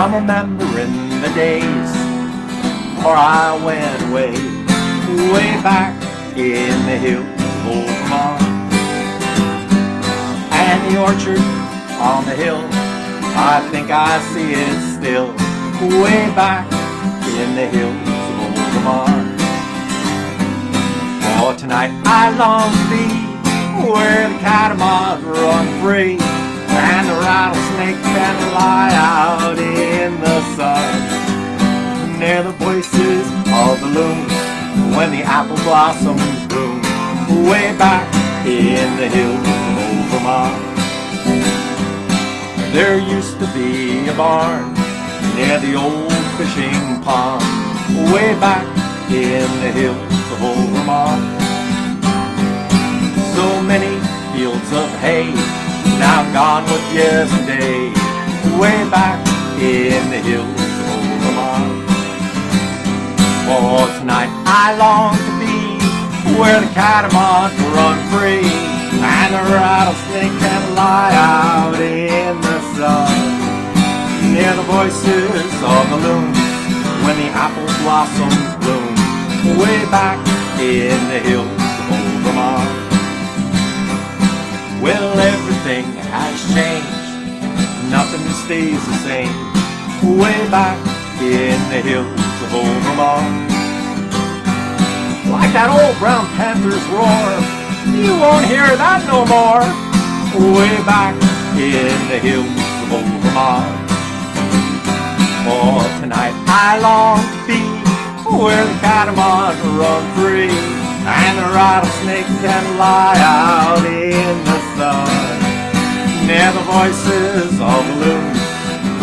I'm remembering the days before I went away, way back in the hills of old Vermont. And the orchard on the hill, I think I see it still, way back in the hills of old Vermont. Oh, tonight I long to be where the catamounts run free and the rattlesnake can lie out in the sun, near the voices of the loons when the apple blossoms bloom, way back in the hills of old Vermont. There used to be a barn near the old fishing pond, way back in the hills of old Vermont. So many fields of hay now gone with years and days, way back in the hills of old Vermont. Oh, tonight I long to be where the catamounts run free and the rattlesnake can lie out in the sun, near the voices of the loons when the apple blossoms bloom, way back in the hills of old Vermont. Well, everything has changed, nothing stays the same, way back in the hills of old Vermont. Like that old brown panther's roar, you won't hear that no more, way back in the hills of old Vermont. Oh, tonight I long to be where the catamounts run free and the rattlesnake can lie out in the sun, near the voices of the loons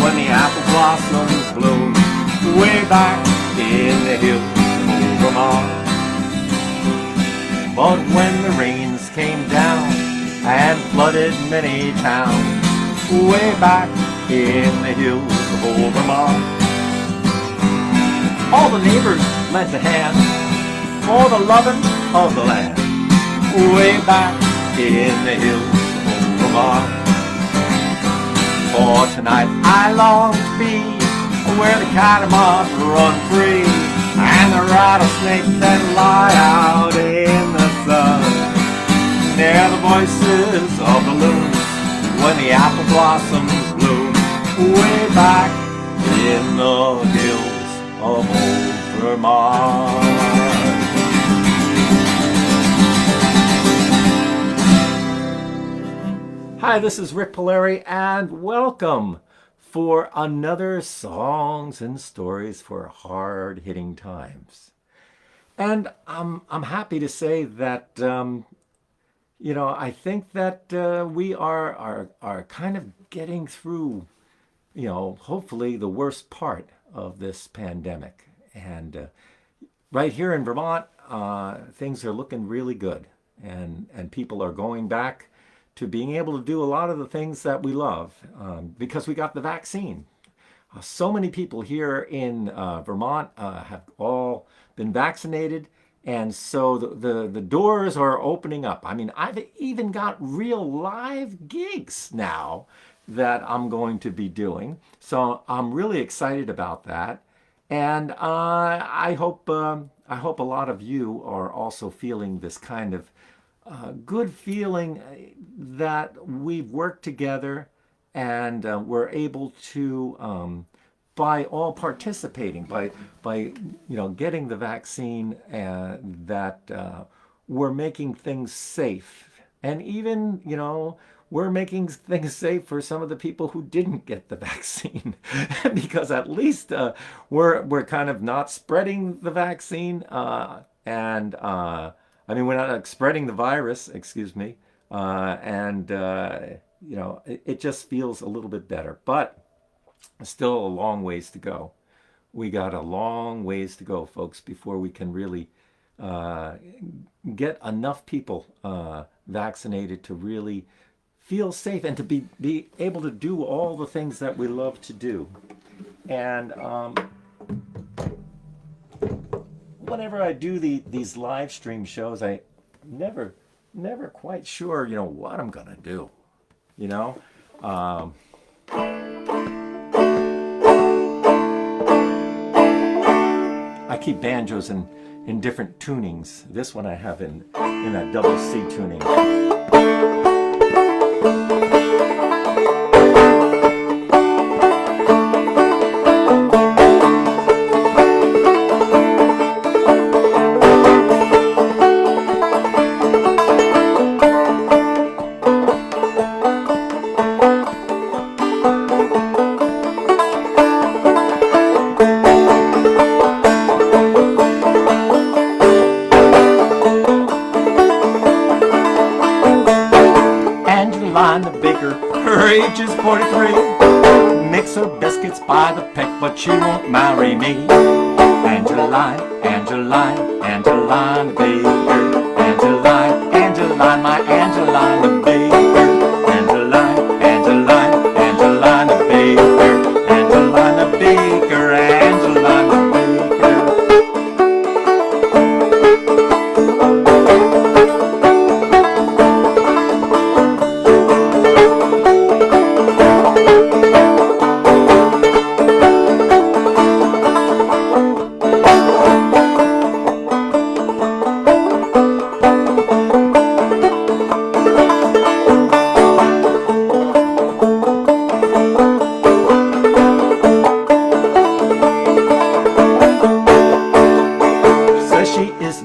when the apple blossoms bloom, way back in the hills of old Vermont. But when the rains came down and flooded many towns, way back in the hills of old Vermont, all the neighbors lent a hand for the loving of the land, way back in the hills of old Vermont. For tonight I long to be where the catamounts run free and the rattlesnake can lie out in the sun, near the voices of the loons when the apple blossoms bloom, way back in the hills of old Vermont. Hi, this is Rik Palieri, and welcome for another Songs and Stories for Hard-Hitting Times. And I'm happy to say that I think that we are kind of getting through, hopefully the worst part of this pandemic. And right here in Vermont, things are looking really good, and people are going back to being able to do a lot of the things that we love because we got the vaccine. So many people here in Vermont have all been vaccinated, and so the doors are opening up. I mean, I've even got real live gigs now that I'm going to be doing, so I'm really excited about that. And I hope a lot of you are also feeling this kind of good feeling that we've worked together and we're able to, by all participating, by getting the vaccine, that we're making things safe, and even we're making things safe for some of the people who didn't get the vaccine, because at least we're kind of not spreading the vaccine, and we're not spreading the virus, excuse me, and it just feels a little bit better, but still a long ways to go. We got a long ways to go, folks, before we can really get enough people vaccinated to really feel safe and to be able to do all the things that we love to do. And whenever I do these live stream shows, I never quite sure, what I'm gonna do, I keep banjos in different tunings. This one I have in that double C tuning. Angeline the Baker, her age is 43. Makes her biscuits by the peck, but she won't marry me. Angeline, Angeline, Angeline the Baker. Angeline, Angeline, my Angeline the Baker. Angeline, Angeline, Angeline the Baker. Angeline the Baker, Angeline the Baker.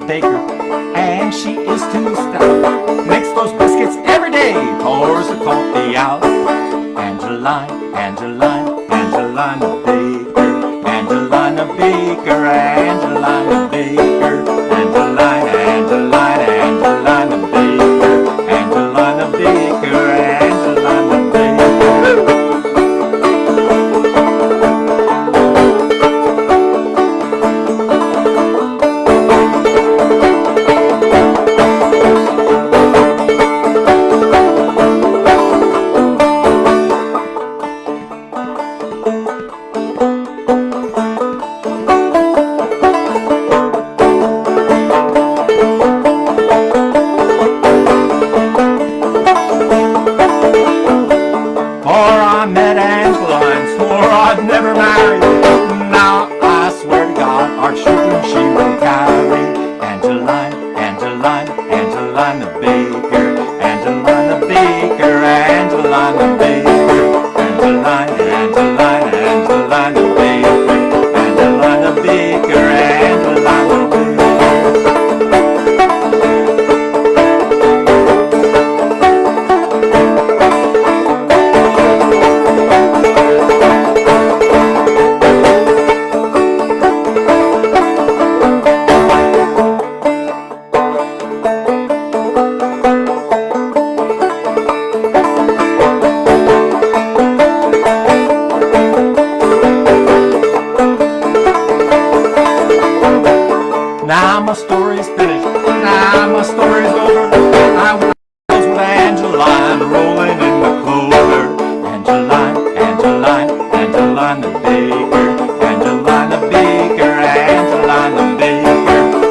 Baker, and she is too stout. Makes those biscuits every day, pours the coffee out. Angeline, Angeline, Angeline the Baker. Angeline the Baker, Angeline the Baker. Angeline, Angeline, Angeline the Baker. Angeline the Baker, Angeline the Baker. I'd never marry. Now I swear to God, our children she will carry. Angeline, Angeline, Angeline the Baker. Angeline the Baker, Angeline the Baker. Angeline, Angeline, Angeline the Baker. Angeline the Baker, Angeline the Baker. Now my story's finished, now my story's over. I was with Angeline, rolling in the clover. Angeline, Angeline, Angeline the Baker. Angeline the Baker, Angeline the Baker.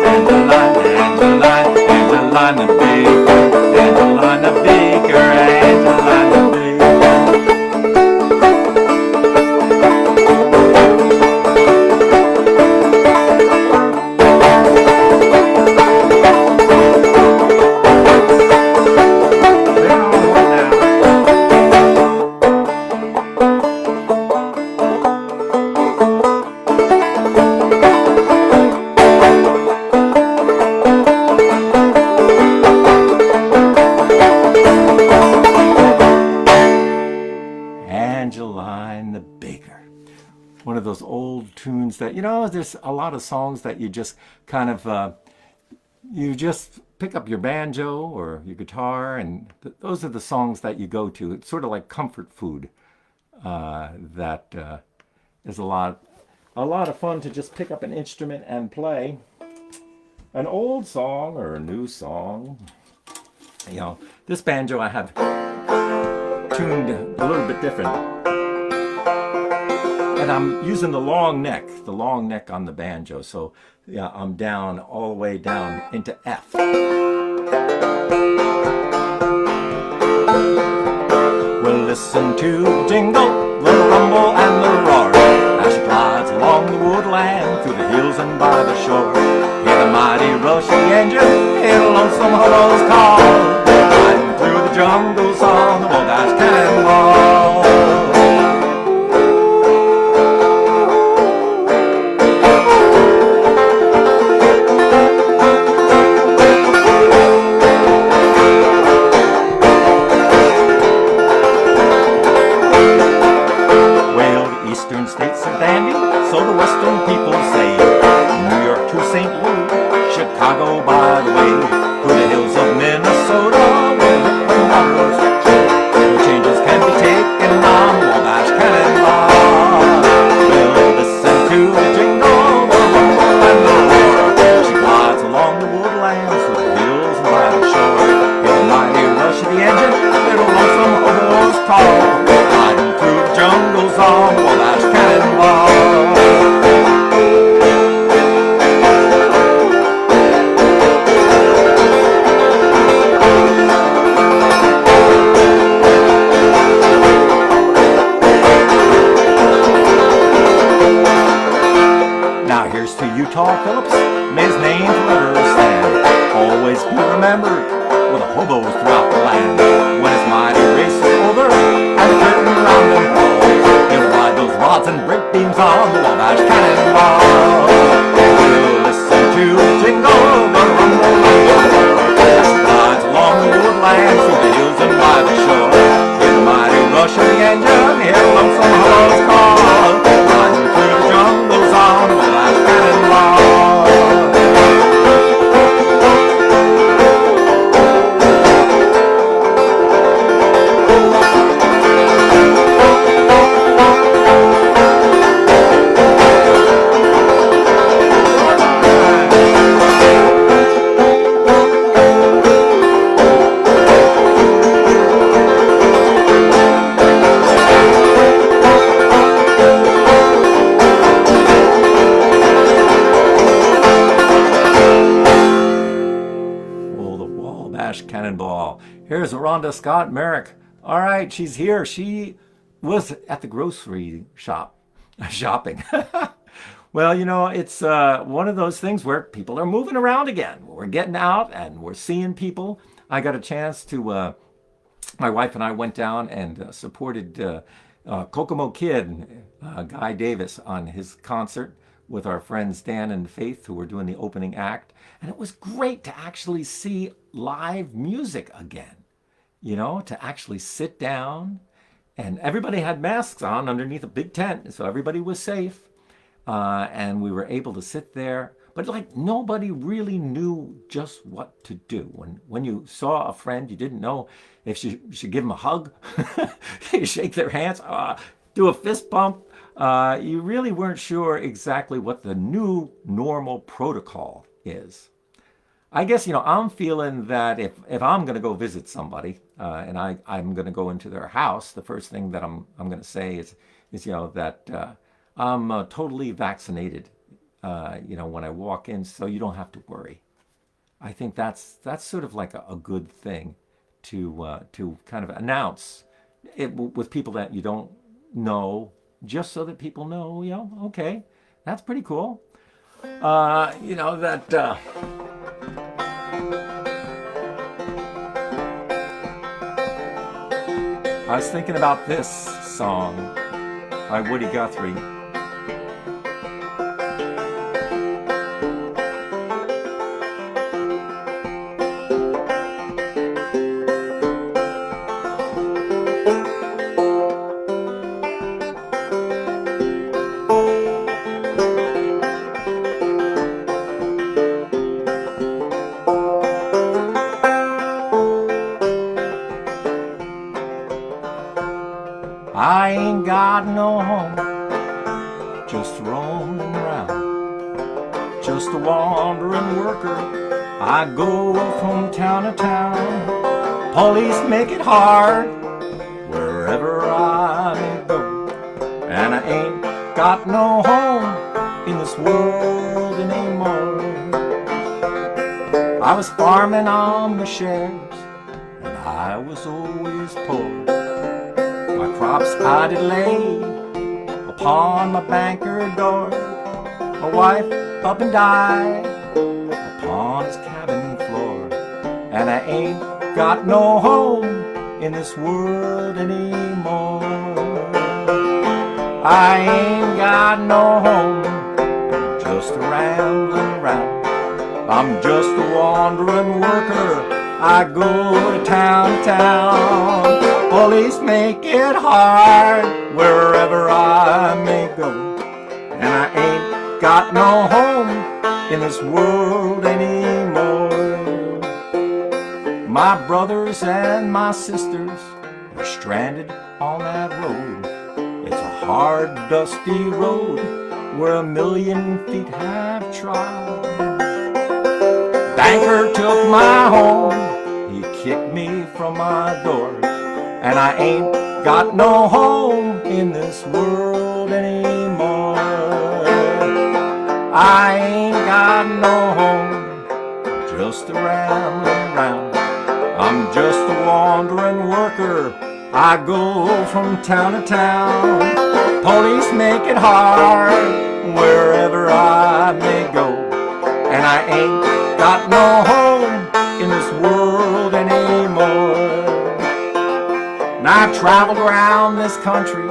Angeline, Angeline, Angeline the Baker. Angeline the Baker, Angeline the Baker. Angeline the Baker. One of those old tunes that, you know, there's a lot of songs that you just kind of, you just pick up your banjo or your guitar, and those are the songs that you go to. It's sort of like comfort food. That is a lot of fun to just pick up an instrument and play an old song or a new song. You know, this banjo I have tuned a little bit different, and I'm using the long neck on the banjo. So yeah, I'm down all the way down into F. We'll listen to the jingle, the rumble and the roar as she glides along the woodland through the hills and hills by the shore. Hear the mighty rush of the engine, hear the lonesome hobo's call, riding through the jungles on the Wabash Cannonball. States are dandy, so the western people say. New York to St. Louis, Chicago by the way, through the hills of Minnesota, where the waters where changes can be taken on the Wabash Cannonball. We'll listen to the jingle, the rumble and the roar. She glides along the woodlands through the hills and by the shore. Hear the mighty rush of the engine, little lonesome hobo's call, riding through the jungles on the Wabash Cannonball. Now here's to Utah Phillips, may his name forever stand, always be remembered with the hobos throughout the land. When his mighty race is over and the curtain around them falls, he'll ride those rods and brake beams on the Wabash Cannonball. We'll listen to the jingle, the rumble and the roar, as he glides along the woodlands through the hills and by the shore. Hear the mighty rush of the engine, hear the lonesome hobo's call, riding through the jungles on the Wabash Cannonball. Cannonball. Here's Rhonda Scott Merrick. All right, she's here. She was at the grocery shop shopping. Well, you know, it's one of those things where people are moving around again. We're getting out and we're seeing people. I got a chance to, my wife and I went down and supported Kokomo Kid, Guy Davis, on his concert with our friends Dan and Faith, who were doing the opening act. And it was great to actually see live music again, you know, to actually sit down. And everybody had masks on underneath a big tent, so everybody was safe. And we were able to sit there. But like nobody really knew just what to do. When you saw a friend, you didn't know if you should give them a hug, you shake their hands, do a fist bump. You really weren't sure exactly what the new normal protocol is. I guess, you know, I'm feeling that if I'm going to go visit somebody and I'm going to go into their house, the first thing that I'm going to say is you know, that I'm totally vaccinated, you know, when I walk in, so you don't have to worry. I think that's sort of like a good thing to kind of announce it with people that you don't know, just so that people know, you know, okay, that's pretty cool. You know, that I was thinking about this song by Woody Guthrie. I ain't got no home, just roaming around, just a wandering worker. I go from town to town. Police make it hard wherever I go, and I ain't got no home in this world anymore. I was farming on the shares, and I was always poor. My crops I did lay upon my banker door. My wife up and die upon his cabin floor. And I ain't got no home in this world anymore. I ain't got no home, just a rambling around. I'm just a wandering worker, I go to town. Police make it hard wherever I may go. And I ain't got no home in this world anymore. My brothers and my sisters are stranded on that road. It's a hard, dusty road where 1,000,000 feet have trod. Banker took my home, he kicked me from my door. And I ain't got no home in this world anymore. I ain't got no home, just a rambling round. I'm just a wandering worker, I go from town to town. Police make it hard wherever I may go. And I ain't got no home in this world anymore. And I've traveled around this country,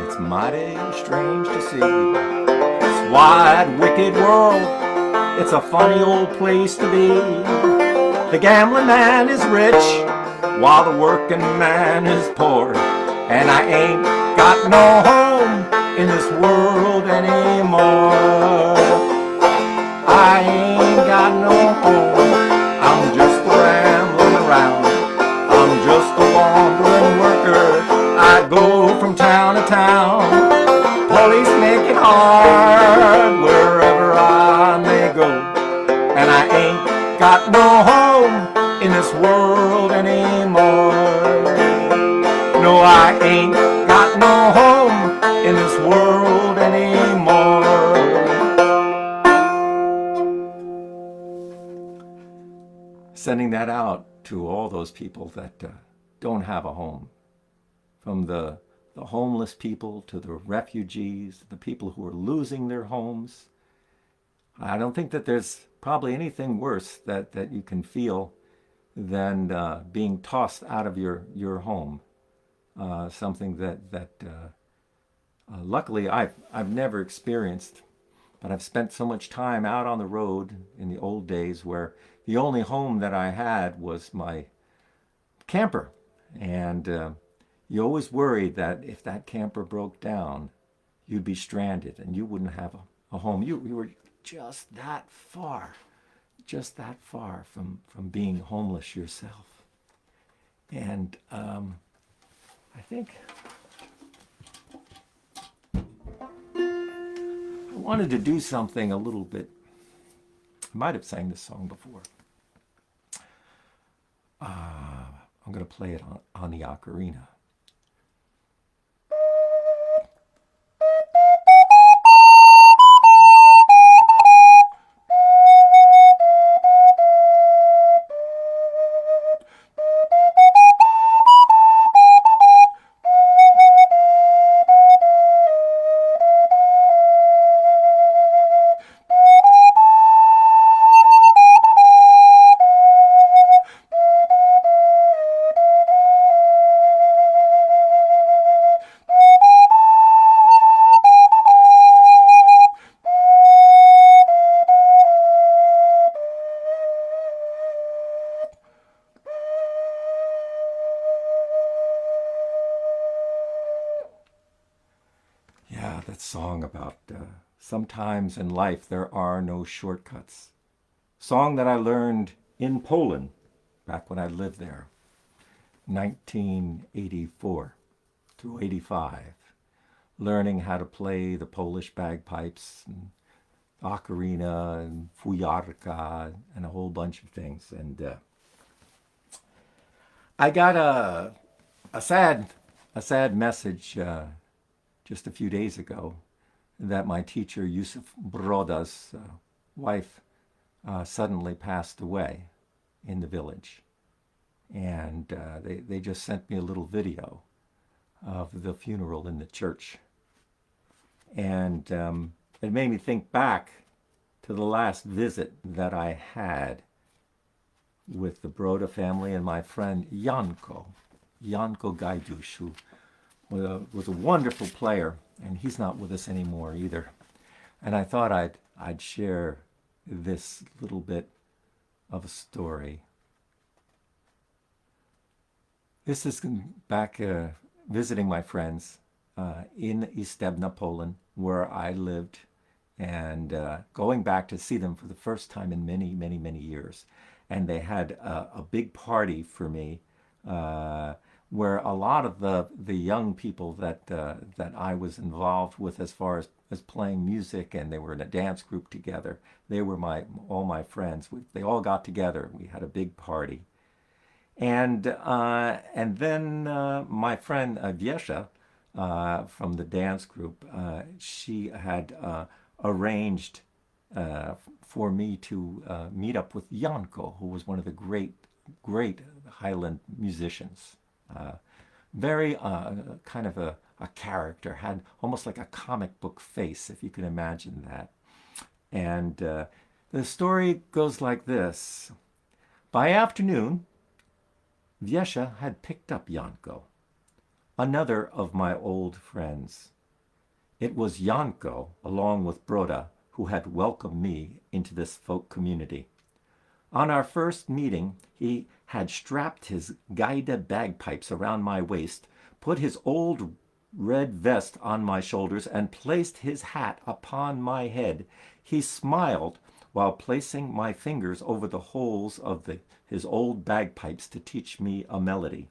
it's mighty strange to see. This wide, wicked world, it's a funny old place to be. The gambling man is rich, while the working man is poor. And I ain't got no home in this world anymore. I ain't got no home, I'm just rambling around. I'm just a wandering worker, I go from town to town. Police make it hard wherever I may go. And I ain't got no home in this world anymore. No, I ain't got no home in this world anymore. Sending that out to all those people that don't have a home. From the homeless people to the refugees, the people who are losing their homes. I don't think that there's probably anything worse that you can feel than being tossed out of your home. Something that luckily I've never experienced, but I've spent so much time out on the road in the old days where the only home that I had was my camper. And you always worried that if that camper broke down, you'd be stranded and you wouldn't have a home. You were just that far from being homeless yourself. And I think I wanted to do something a little bit. I might have sang this song before. I'm going to play it on the ocarina. Yeah, that song about sometimes in life there are no shortcuts. Song that I learned in Poland back when I lived there, 1984 through 85, learning how to play the Polish bagpipes and ocarina and fujarka and a whole bunch of things. And I got a sad message just a few days ago that my teacher Yusuf Broda's wife suddenly passed away in the village. And they just sent me a little video of the funeral in the church. And it made me think back to the last visit that I had with the Broda family and my friend Janko Gajdush, who was a wonderful player, and he's not with us anymore either. And I thought I'd share this little bit of a story. This is back visiting my friends in Istebna, Poland, where I lived, and going back to see them for the first time in many, many, many years. And they had a big party for me where a lot of the young people that I was involved with as far as playing music, and they were in a dance group together. They were all my friends. They all got together. We had a big party. And then my friend Viesha from the dance group, she had arranged for me to meet up with Janko, who was one of the great Highland musicians. Very kind of a character, had almost like a comic book face, if you can imagine that. And the story goes like this. By afternoon, Viesha had picked up Janko, another of my old friends. It was Janko, along with Broda, who had welcomed me into this folk community. On our first meeting, he had strapped his gaida bagpipes around my waist, put his old red vest on my shoulders, and placed his hat upon my head. He smiled while placing my fingers over the holes of his old bagpipes to teach me a melody.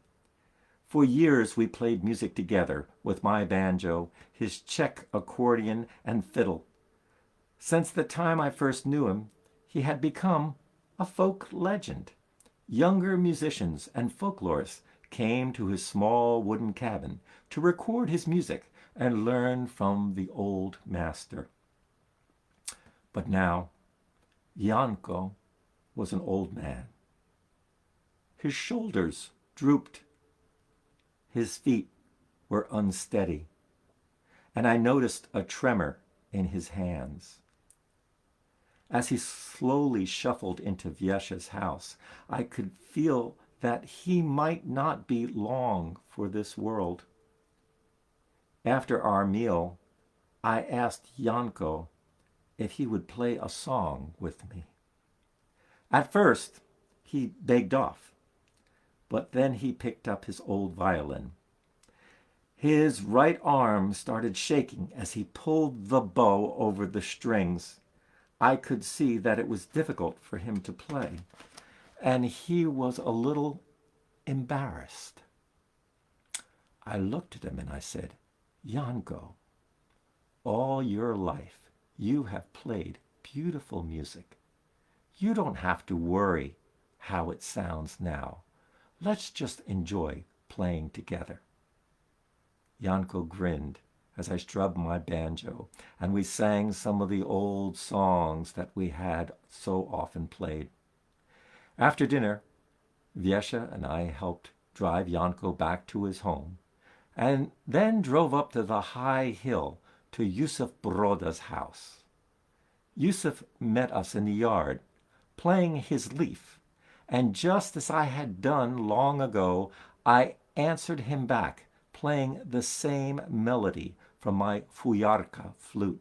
For years we played music together with my banjo, his Czech accordion, and fiddle. Since the time I first knew him, he had become a folk legend. Younger musicians and folklorists came to his small wooden cabin to record his music and learn from the old master. But now, Janko was an old man. His shoulders drooped. His feet were unsteady, and I noticed a tremor in his hands. As he slowly shuffled into Viesha's house, I could feel that he might not be long for this world. After our meal, I asked Janko if he would play a song with me. At first, he begged off, but then he picked up his old violin. His right arm started shaking as he pulled the bow over the strings. I could see that it was difficult for him to play, and he was a little embarrassed. I looked at him and I said, Janko, all your life you have played beautiful music. You don't have to worry how it sounds now. Let's just enjoy playing together. Janko grinned as I strummed my banjo, and we sang some of the old songs that we had so often played. After dinner, Viesha and I helped drive Janko back to his home, and then drove up to the high hill to Yusuf Broda's house. Yusuf met us in the yard, playing his leaf, and just as I had done long ago, I answered him back, playing the same melody from my fuyarka flute.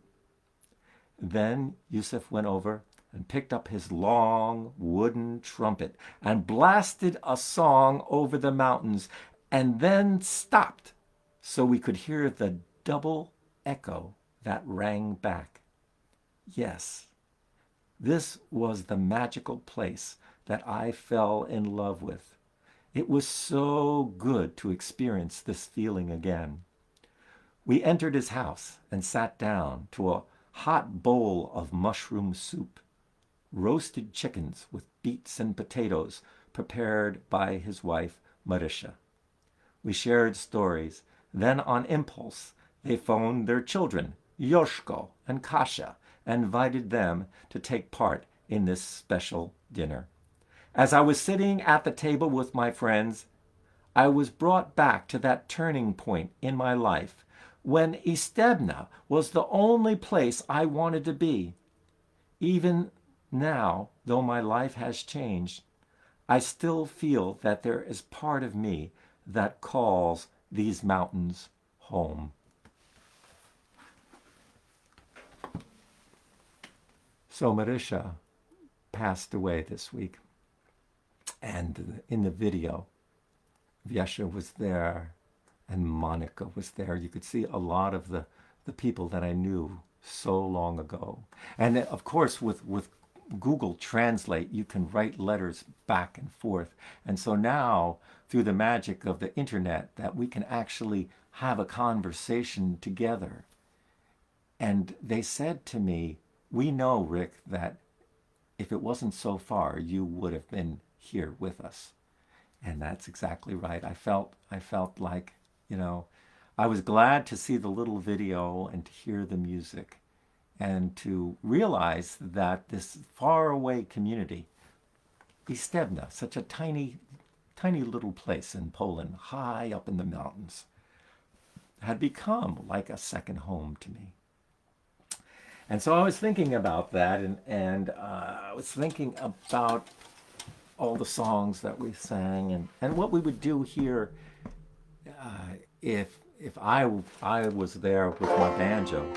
Then Yusuf went over and picked up his long wooden trumpet and blasted a song over the mountains, and then stopped so we could hear the double echo that rang back. Yes, this was the magical place that I fell in love with. It was so good to experience this feeling again. We entered his house and sat down to a hot bowl of mushroom soup, roasted chickens with beets and potatoes prepared by his wife, Marisha. We shared stories. Then on impulse, they phoned their children, Yoshko and Kasha, and invited them to take part in this special dinner. As I was sitting at the table with my friends, I was brought back to that turning point in my life when Istebna was the only place I wanted to be. Even now, though my life has changed, I still feel that there is part of me that calls these mountains home. So Marisha passed away this week. And in the video, Vyesha was there and Monica was there. You could see a lot of the people that I knew so long ago. And of course, with Google Translate, you can write letters back and forth. And so now, through the magic of the internet, that we can actually have a conversation together. And they said to me, we know, Rick, that if it wasn't so far, you would have been here with us. And that's exactly right. I felt like, I was glad to see the little video and to hear the music and to realize that this faraway community, Istebna, such a tiny little place in Poland, high up in the mountains, had become like a second home to me. And so I was thinking about that, and I was thinking about all the songs that we sang and what we would do here if I was there with my banjo.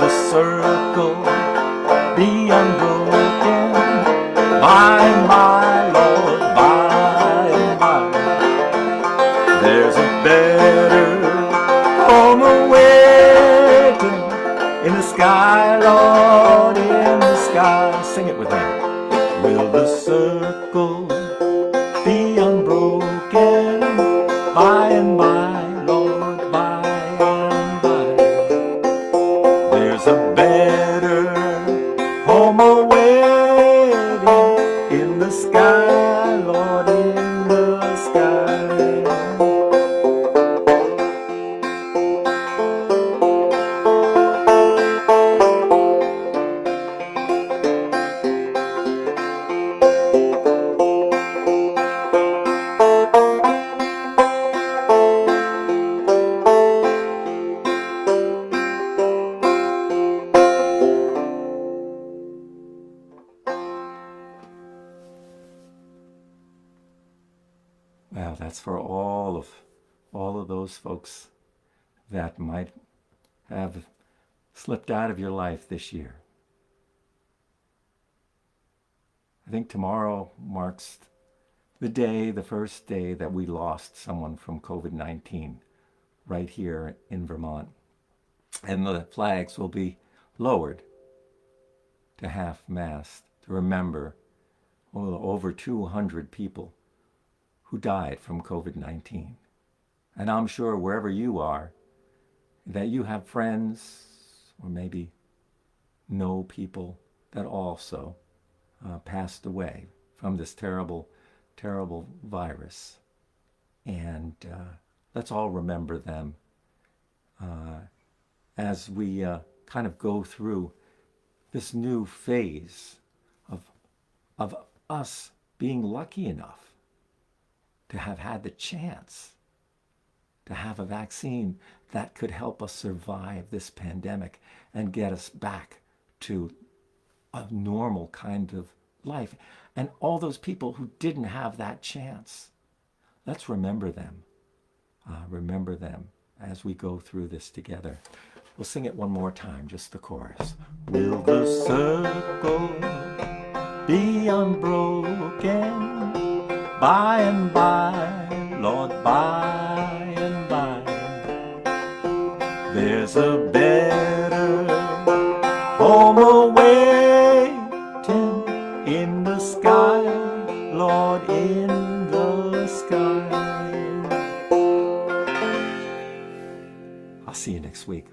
the circle be unbroken? By and by, Lord, by and by, there's a better home awaiting in the sky, Lord, in the sky. Sing it with me. Will the circle be unbroken? By and by, Lord, by and by, there's a better home awaiting in the sky, Lord, in the sky. Well, that's for all of those folks that might have slipped out of your life this year. I think tomorrow marks the first day that we lost someone from COVID-19 right here in Vermont. And the flags will be lowered to half-mast to remember over 200 people who died from COVID-19. And I'm sure wherever you are, that you have friends or maybe know people that also passed away from this terrible, terrible virus. And let's all remember them as we kind of go through this new phase of us being lucky enough to have had the chance to have a vaccine that could help us survive this pandemic and get us back to a normal kind of life. And all those people who didn't have that chance, let's remember them. Remember them as we go through this together. We'll sing it one more time, just the chorus. Will the circle be unbroken? By and by, Lord, by and by, there's a better home awaiting in the sky, Lord, in the sky. I'll see you next week.